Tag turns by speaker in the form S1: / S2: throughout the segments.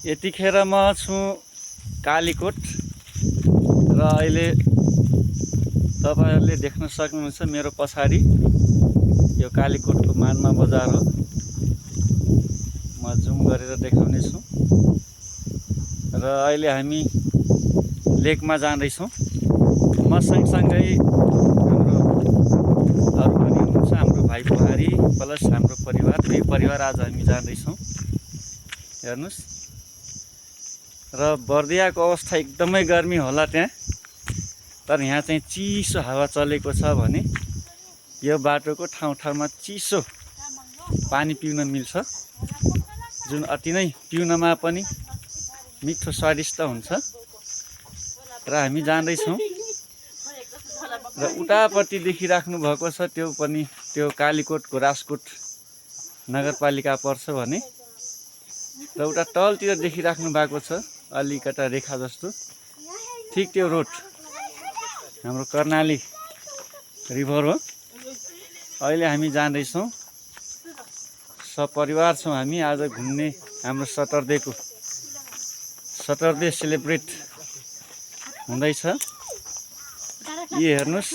S1: यतिखेर म छु कालीकोट र अहिले तपाईहरुले देख्न सक्नुहुन्छ मेरो पछाडि यो कालीकोटको मानमा बजार हो। म जुम गरेर देखाउने छु र अहिले हामी लेकमा जाँदैछौँ। म सँगसँगै हाम्रो अरु पनि हुनुहुन्छ, हाम्रो भाइ बुहारी प्लस हाम्रो परिवार, दुई परिवार आज हामी जाँदैछौँ। हेर्नुस् र बर्दियाको अवस्था एकदमै गर्मी होला त्यहाँ, तर यहाँ चाहिँ चिसो हावा चलेको छ भने यो बाटोको ठाउँमा चिसो पानी पिउन मिल्छ, जुन अति नै पिउनमा पनि मिठो स्वादिष्ट हुन्छ। र हामी जाँदैछौँ र उतापट्टि देखिराख्नु भएको छ त्यो पनि त्यो कालीकोटको राजकोट नगरपालिका पर्छ भने, र उता तलतिर देखिराख्नु भएको छ अलिकता रेखा जस्तो, ठिक त्यो रोड हाम्रो कर्णाली रिभर हो। अहिले हामी जाँदैछौँ, सपरिवार छौँ हामी। आज घुम्ने हाम्रो सटरडे सेलिब्रेट हुँदैछ। यो हेर्नुस्,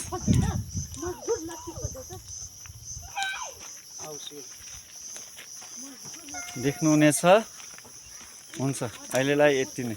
S1: देख्नुहुनेछ। हुन्छ, अहिलेलाई यति नै।